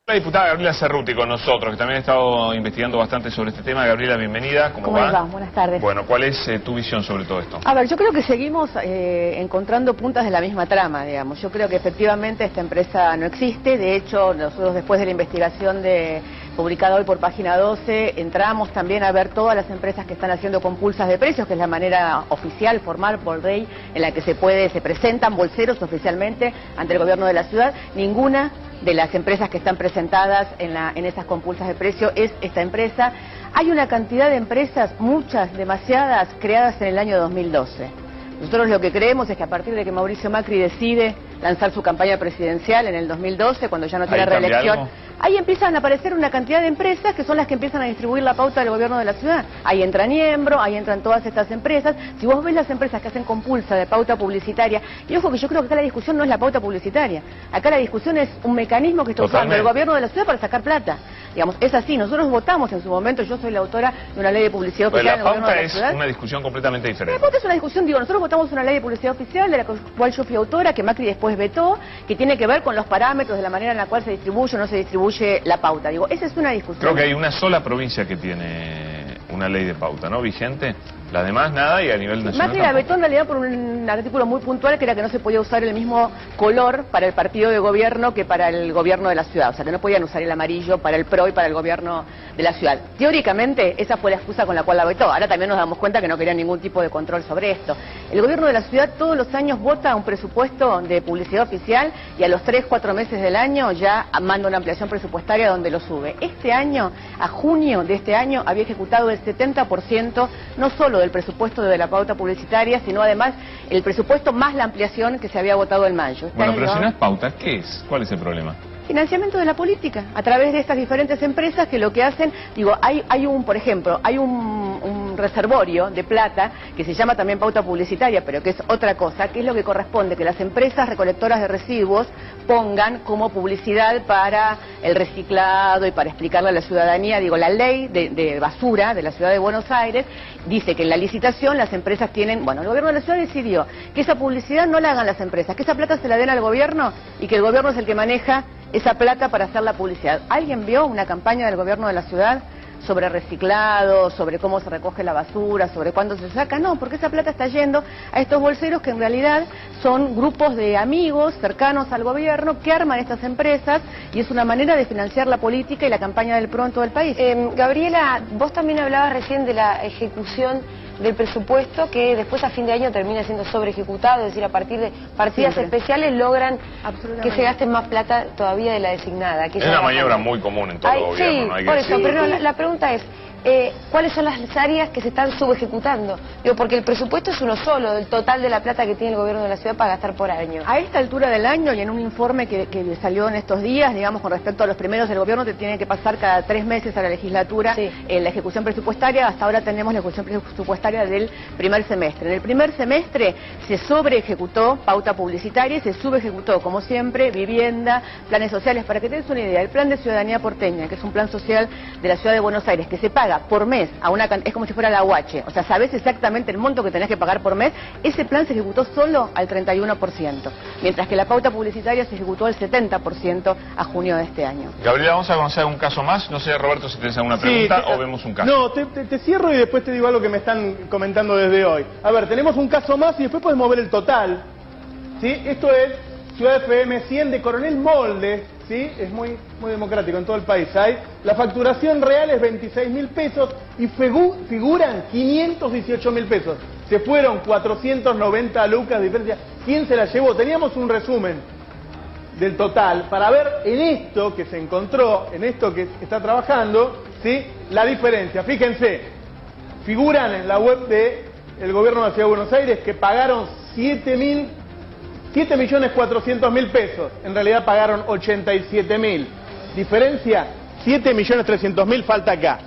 La diputada Gabriela Cerruti con nosotros, que también ha estado investigando bastante sobre este tema. Gabriela, bienvenida. ¿Cómo va? Buenas tardes. Bueno, ¿cuál es tu visión sobre todo esto? A ver, yo creo que seguimos encontrando puntas de la misma trama, digamos. Yo creo que efectivamente esta empresa no existe. De hecho, nosotros después de la investigación publicada hoy por Página 12, entramos también a ver todas las empresas que están haciendo compulsas de precios, que es la manera oficial, formal, por ley, en la que se presentan bolseros oficialmente ante el gobierno de la ciudad. Ninguna de las empresas que están presentadas en esas compulsas de precio es esta empresa. Hay una cantidad de empresas, muchas, demasiadas, creadas en el año 2012. Nosotros lo que creemos es que a partir de que Mauricio Macri decide lanzar su campaña presidencial en el 2012, cuando ya no tiene reelección, ahí empiezan a aparecer una cantidad de empresas que son las que empiezan a distribuir la pauta del gobierno de la ciudad. Ahí entra Niembro, ahí entran todas estas empresas. Si vos ves las empresas que hacen compulsa de pauta publicitaria, y ojo que yo creo que acá la discusión no es la pauta publicitaria, acá la discusión es un mecanismo que está usando el gobierno de la ciudad para sacar plata. Digamos, es así, nosotros votamos en su momento, yo soy la autora de una ley de publicidad oficial en el gobierno de la ciudad. La pauta es una discusión completamente diferente. La pauta es una discusión, nosotros votamos una ley de publicidad oficial de la cual yo fui autora, que Macri después vetó, que tiene que ver con los parámetros de la manera en la cual se distribuye o no se distribuye la pauta. Digo, esa es una discusión. Creo que hay una sola provincia que tiene una ley de pauta, ¿no? Vigente. Las demás nada, y a nivel nacional Macri la vetó en realidad por un artículo muy puntual, que era que no se podía usar el mismo color para el partido de gobierno que para el gobierno de la ciudad. O sea, que no podían usar el amarillo para el PRO y para el gobierno de la ciudad. Teóricamente, esa fue la excusa con la cual la vetó. Ahora también nos damos cuenta que no querían ningún tipo de control sobre esto. El gobierno de la ciudad todos los años vota un presupuesto de publicidad oficial y a los 3-4 meses del año ya manda una ampliación presupuestaria donde lo sube. Este año, a junio de este año, había ejecutado el 70%, no solo del presupuesto de la pauta publicitaria, sino además el presupuesto más la ampliación que se había votado en mayo. Bueno, pero si no es pauta, ¿qué es? ¿Cuál es el problema? Financiamiento de la política, a través de estas diferentes empresas que lo que hacen, por ejemplo, hay un reservorio de plata que se llama también pauta publicitaria, pero que es otra cosa, que es lo que corresponde que las empresas recolectoras de residuos pongan como publicidad para el reciclado y para explicarle a la ciudadanía. La ley de basura de la ciudad de Buenos Aires dice que en la licitación las empresas tienen, el gobierno de la ciudad decidió que esa publicidad no la hagan las empresas, que esa plata se la den al gobierno y que el gobierno es el que maneja esa plata para hacer la publicidad. ¿Alguien vio una campaña del gobierno de la ciudad sobre reciclado, sobre cómo se recoge la basura, sobre cuándo se saca? No, porque esa plata está yendo a estos bolseros que en realidad son grupos de amigos cercanos al gobierno que arman estas empresas, y es una manera de financiar la política y la campaña del PRO en todo el país. Gabriela, vos también hablabas recién de la ejecución del presupuesto, que después a fin de año termina siendo sobre ejecutado, es decir, a partir de partidas especiales logran que se gaste más plata todavía de la designada. Es una maniobra muy común en todo el gobierno. Sí, no hay por que eso, pero la pregunta es, ¿cuáles son las áreas que se están subejecutando? Porque el presupuesto es uno solo, del total de la plata que tiene el gobierno de la ciudad para gastar por año. A esta altura del año, y en un informe que salió en estos días, con respecto a los primeros del gobierno, te tiene que pasar cada 3 meses a la legislatura la ejecución presupuestaria. Hasta ahora tenemos la ejecución presupuestaria del primer semestre. En el primer semestre se sobreejecutó pauta publicitaria y se subejecutó, como siempre, vivienda, planes sociales. Para que te des una idea, el plan de ciudadanía porteña, que es un plan social de la ciudad de Buenos Aires, que se paga por mes es como si fuera la UH, o sea, sabés exactamente el monto que tenés que pagar por mes. Ese plan se ejecutó solo al 31%, mientras que la pauta publicitaria se ejecutó al 70% a junio de este año. Gabriela, vamos a conocer un caso más. No sé, Roberto, si tenés alguna pregunta o vemos un caso. No, te cierro y después te digo algo que me están comentando desde hoy. A ver, tenemos un caso más y después podemos ver el total. ¿Sí? Esto es Ciudad FM 100 de Coronel Moldes. ¿Sí? Es muy democrático en todo el país. La facturación real es 26.000 pesos y figuran 518.000 pesos. Se fueron 490 lucas de diferencia. ¿Quién se la llevó? Teníamos un resumen del total para ver en esto que se encontró, en esto que está trabajando, ¿sí? La diferencia. Fíjense, figuran en la web del gobierno de la Ciudad de Buenos Aires que pagaron 7.400.000 pesos, en realidad pagaron 87.000. Diferencia, 7.300.000 falta acá.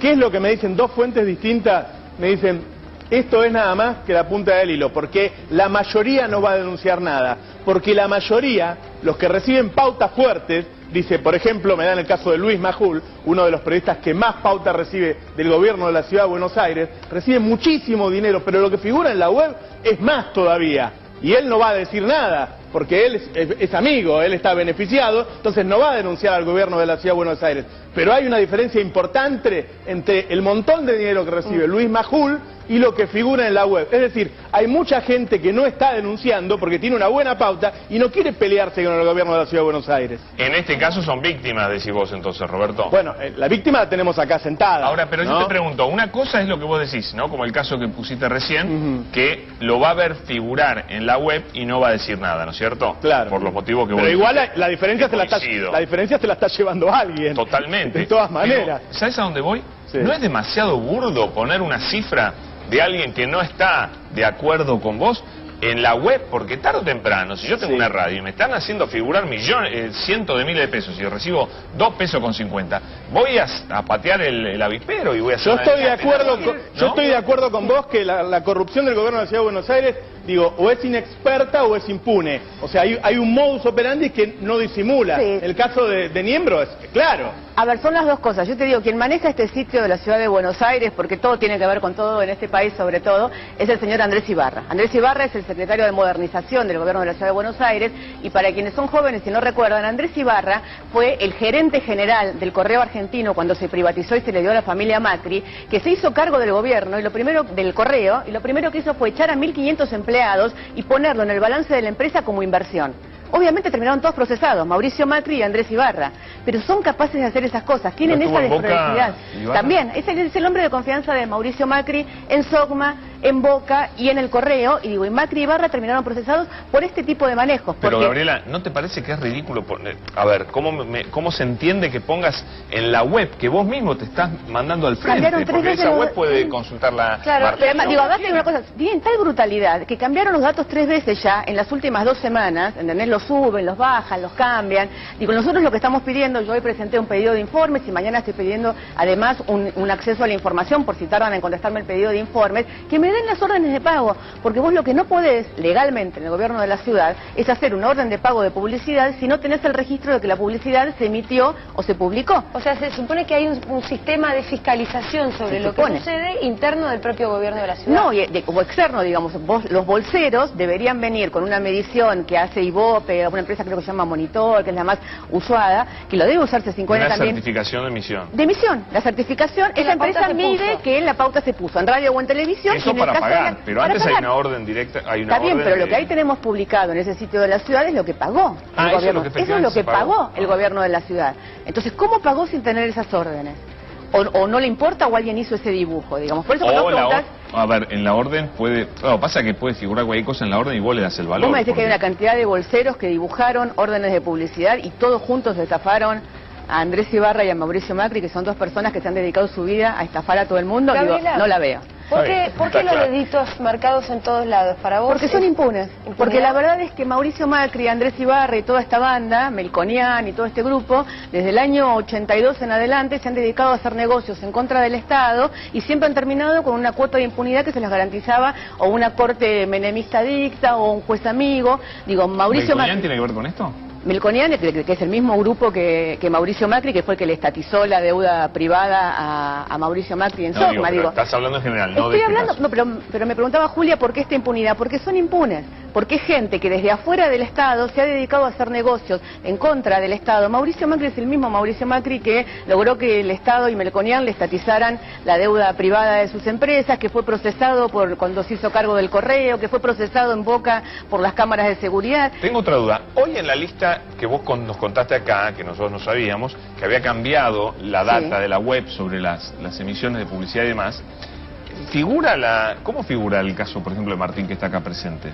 ¿Qué es lo que me dicen dos fuentes distintas? Me dicen, esto es nada más que la punta del hilo, porque la mayoría no va a denunciar nada, porque la mayoría, los que reciben pautas fuertes, dice, por ejemplo, me dan el caso de Luis Majul, uno de los periodistas que más pauta recibe del gobierno de la Ciudad de Buenos Aires, recibe muchísimo dinero, pero lo que figura en la web es más todavía. Y él no va a decir nada, porque él es amigo, él está beneficiado, entonces no va a denunciar al gobierno de la Ciudad de Buenos Aires. Pero hay una diferencia importante entre el montón de dinero que recibe Luis Majul y lo que figura en la web. Es decir, hay mucha gente que no está denunciando porque tiene una buena pauta y no quiere pelearse con el gobierno de la Ciudad de Buenos Aires. En este caso son víctimas, decís vos entonces, Roberto. Bueno, la víctima la tenemos acá sentada. Ahora, pero ¿no? yo te pregunto, una cosa es lo que vos decís, ¿no? Como el caso que pusiste recién, que lo va a ver figurar en la web y no va a decir nada, ¿no es cierto? Claro. Por los motivos que vos Pero igual dijiste. la diferencia te la está llevando alguien. Totalmente. De todas maneras. Pero, ¿sabes a dónde voy? Sí. ¿No es demasiado burdo poner una cifra de alguien que no está de acuerdo con vos en la web? Porque tarde o temprano, si yo tengo una radio y me están haciendo figurar millones, cientos de miles de pesos y yo recibo 2 pesos con 50, voy a patear el avispero y voy a hacer... Yo estoy de acuerdo con vos que la corrupción del gobierno de la Ciudad de Buenos Aires, digo, o es inexperta o es impune. O sea, hay un modus operandi que no disimula. Sí. El caso de Niembro es claro. A ver, son las dos cosas. Yo te digo, quien maneja este sitio de la Ciudad de Buenos Aires, porque todo tiene que ver con todo en este país sobre todo, es el señor Andrés Ibarra. Andrés Ibarra es el secretario de Modernización del gobierno de la Ciudad de Buenos Aires, y para quienes son jóvenes y no recuerdan, Andrés Ibarra fue el gerente general del Correo Argentino cuando se privatizó y se le dio a la familia Macri, que se hizo cargo del gobierno y lo primero del Correo, y lo primero que hizo fue echar a 1.500 empleados y ponerlo en el balance de la empresa como inversión. Obviamente terminaron todos procesados, Mauricio Macri y Andrés Ibarra, pero son capaces de hacer esas cosas, tienen esa desprolijidad. También, es el hombre de confianza de Mauricio Macri en Sogma, en Boca y en el Correo, y digo, y Macri y Ibarra terminaron procesados por este tipo de manejos. Pero porque... Gabriela, ¿no te parece que es ridículo poner... A ver, ¿cómo se entiende que pongas en la web que vos mismo te estás mandando al frente? Porque esa web puede consultarla. Claro, Martín, pero además, ¿no? digo, además hay una cosa, tienen tal brutalidad que cambiaron los datos 3 veces ya en las últimas 2 semanas, ¿entendés? Los suben, los bajan, los cambian. Digo, nosotros lo que estamos pidiendo, yo hoy presenté un pedido de informes y mañana estoy pidiendo además un acceso a la información, por si tardan en contestarme el pedido de informes, que me den las órdenes de pago, porque vos lo que no podés legalmente en el gobierno de la ciudad es hacer una orden de pago de publicidad si no tenés el registro de que la publicidad se emitió o se publicó. O sea, se supone que hay un sistema de fiscalización sobre lo que sucede interno del propio gobierno de la ciudad. No, como externo, digamos, los bolseros deberían venir con una medición que hace IVOPE, una empresa creo que se llama Monitor, que es la más usada, que lo debe usarse 50 una también. certificación de emisión. De emisión. La certificación, esa empresa mide que la pauta se puso en radio o en televisión. Eso y en el para caso pagar, pero antes hay una orden directa, hay una Está bien, orden pero de... lo que ahí tenemos publicado en ese sitio de la ciudad es lo que pagó el eso gobierno. Es lo que eso es lo que pagó el gobierno de la ciudad. Entonces, ¿cómo pagó sin tener esas órdenes? O no le importa o alguien hizo ese dibujo, digamos. Por eso cuando preguntás... A ver, en la orden puede... Claro, pasa que puede figurar cualquier cosa en la orden y vos le das el valor. Vos me decís porque... que hay una cantidad de bolseros que dibujaron órdenes de publicidad y todos juntos estafaron a Andrés Ibarra y a Mauricio Macri, que son 2 personas que se han dedicado su vida a estafar a todo el mundo. Digo, no la veo. ¿Por qué los deditos marcados en todos lados? Para vos porque son impunes. ¿Impunidad? Porque la verdad es que Mauricio Macri, Andrés Ibarra y toda esta banda, Melconian y todo este grupo, desde el año 82 en adelante se han dedicado a hacer negocios en contra del Estado y siempre han terminado con una cuota de impunidad que se les garantizaba o una corte menemista dicta o un juez amigo. Digo, Mauricio Macri... ¿Tiene que ver con esto? Melconian, que es el mismo grupo que Mauricio Macri, que fue el que le estatizó la deuda privada a Mauricio Macri en Sogma. Digo, estás hablando en general, no estoy de hablando, no, pero me preguntaba Julia por qué esta impunidad, porque son impunes, porque es gente que desde afuera del Estado se ha dedicado a hacer negocios en contra del Estado. Mauricio Macri es el mismo Mauricio Macri que logró que el Estado y Melconian le estatizaran la deuda privada de sus empresas, que fue procesado cuando se hizo cargo del Correo, que fue procesado en Boca por las cámaras de seguridad. Tengo otra duda. Hoy en la lista que vos nos contaste acá, que nosotros no sabíamos, que había cambiado la data de la web sobre las emisiones de publicidad y demás, ¿cómo figura el caso, por ejemplo, de Martín, que está acá presente?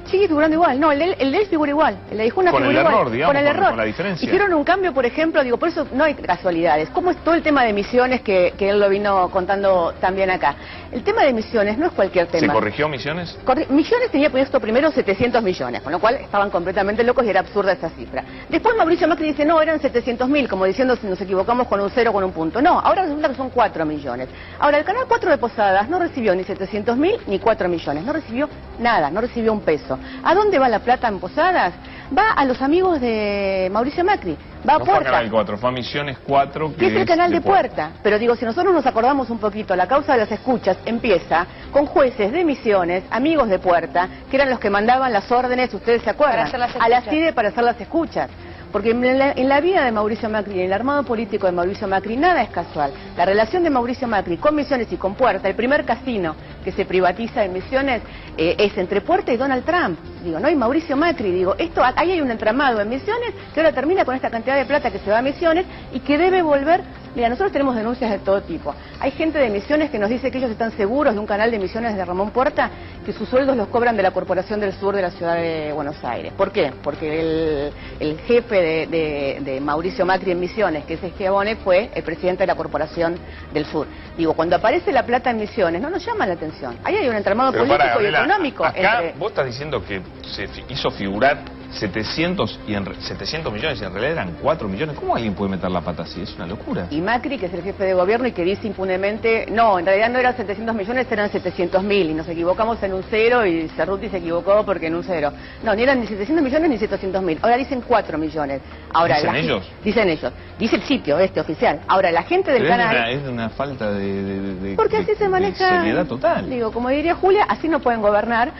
Sigue figurando igual, no, el de él figura igual, el de Dijuna figura igual. Con el error, digamos, con el error. Con la diferencia. Hicieron un cambio, por ejemplo, digo, por eso no hay casualidades. ¿Cómo es todo el tema de emisiones que él lo vino contando también acá? El tema de emisiones no es cualquier tema. ¿Se corrigió Misiones? Misiones tenía puesto primero 700 millones, con lo cual estaban completamente locos y era absurda esa cifra. Después Mauricio Macri dice, no, eran 700.000, como diciendo si nos equivocamos con un 0 con un punto. No, ahora resulta que son 4 millones. Ahora, el canal 4 de Posadas no recibió ni 700.000 ni 4 millones, no recibió nada, no recibió un peso. ¿A dónde va la plata en Posadas? Va a los amigos de Mauricio Macri. Va a No fue a Puerta. Canal 4, fue a Misiones 4, Que es el canal de Puerta. Pero digo, si nosotros nos acordamos un poquito, la causa de las escuchas empieza con jueces de Misiones, amigos de Puerta, que eran los que mandaban las órdenes, ustedes se acuerdan, Para hacer las a la escuchas. CIDE para hacer las escuchas. Porque en la vida de Mauricio Macri, en el armado político de Mauricio Macri, nada es casual. La relación de Mauricio Macri con Misiones y con Puerta, el primer casino que se privatiza en Misiones, es entre Puerta y Donald Trump. Digo, ¿no? Y Mauricio Macri, digo, ahí hay un entramado en Misiones que ahora termina con esta cantidad de plata que se va a Misiones y que debe volver. Mira, nosotros tenemos denuncias de todo tipo. Hay gente de Misiones que nos dice que ellos están seguros de un canal de Misiones de Ramón Puerta, que sus sueldos los cobran de la Corporación del Sur de la ciudad de Buenos Aires. ¿Por qué? Porque el jefe de Mauricio Macri en Misiones, que es Schiavone, fue el presidente de la Corporación del Sur. Digo, cuando aparece la plata en Misiones, no nos llama la atención. Ahí hay un entramado político y económico. Acá vos estás diciendo que se hizo figurar 700 millones y en realidad eran 4 millones. ¿Cómo alguien puede meter la pata así? Es una locura. Y Macri, que es el jefe de gobierno y que dice impunemente, no, en realidad no eran 700 millones, eran 700.000 y nos equivocamos en un cero y Cerruti se equivocó porque en un cero. No, ni eran ni 700 millones ni 700.000. Ahora dicen 4 millones. Ahora, ¿Dicen ellos? Dicen ellos. Dice el sitio oficial. Ahora, la gente del canal... Es una falta de porque así se maneja... de seriedad total. Digo, como diría Julia, así no pueden gobernar.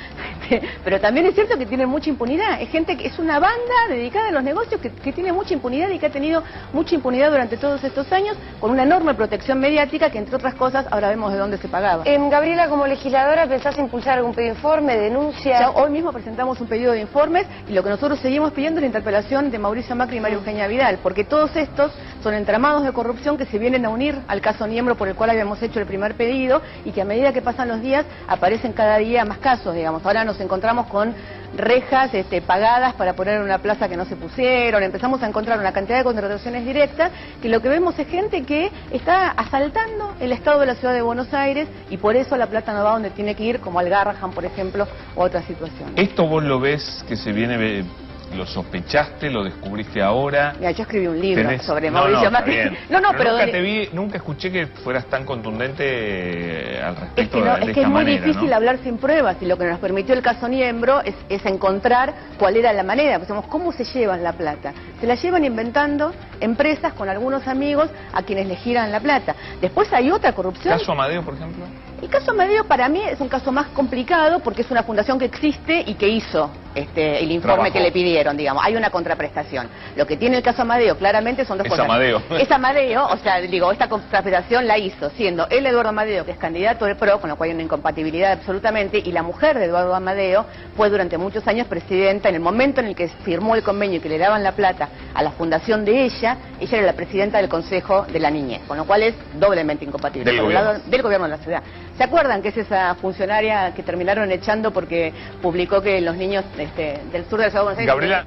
Pero también es cierto que tienen mucha impunidad. Es gente que es una banda dedicada a los negocios que tiene mucha impunidad y que ha tenido mucha impunidad durante todos estos años, con una enorme protección mediática que, entre otras cosas, ahora vemos de dónde se pagaba. Gabriela, como legisladora, ¿pensás impulsar algún pedido de informe, denuncia? Ya hoy mismo presentamos un pedido de informes y lo que nosotros seguimos pidiendo es la interpelación de Mauricio Macri y María Eugenia Vidal, porque todos estos son entramados de corrupción que se vienen a unir al caso Niembro, por el cual habíamos hecho el primer pedido, y que a medida que pasan los días aparecen cada día más casos, digamos. Ahora nos encontramos con rejas pagadas para poner en una plaza que no se pusieron, empezamos a encontrar una cantidad de contrataciones directas, que lo que vemos es gente que está asaltando el estado de la ciudad de Buenos Aires, y por eso la plata no va donde tiene que ir, como al Garrahan, por ejemplo, u otras situaciones. ¿Esto vos lo ves que se viene, lo sospechaste, lo descubriste ahora? Mira, yo escribí un libro sobre Mauricio Macri. Pero nunca escuché que fueras tan contundente al respecto de esta manera. Es que es muy difícil hablar sin pruebas, y lo que nos permitió el caso Niembro es encontrar cuál era la manera. Pues, ¿cómo se llevan la plata? Se la llevan inventando empresas con algunos amigos a quienes le giran la plata. Después hay otra corrupción. ¿Caso Amadeo, por ejemplo? El caso Amadeo para mí es un caso más complicado porque es una fundación que existe y que hizo el informe que le pidieron, digamos. Hay una contraprestación. Lo que tiene el caso Amadeo claramente son dos cosas. Amadeo. Es Amadeo, o sea, digo, esta contraprestación la hizo siendo él, Eduardo Amadeo, que es candidato del PRO, con lo cual hay una incompatibilidad absolutamente, y la mujer de Eduardo Amadeo fue durante muchos años presidenta. En el momento en el que firmó el convenio y que le daban la plata a la fundación de ella era la presidenta del Consejo de la Niñez, con lo cual es doblemente incompatible. Del gobierno de la ciudad. ¿Se acuerdan que es esa funcionaria que terminaron echando porque publicó que los niños del sur de la ciudad de Buenos Aires... Gabriela.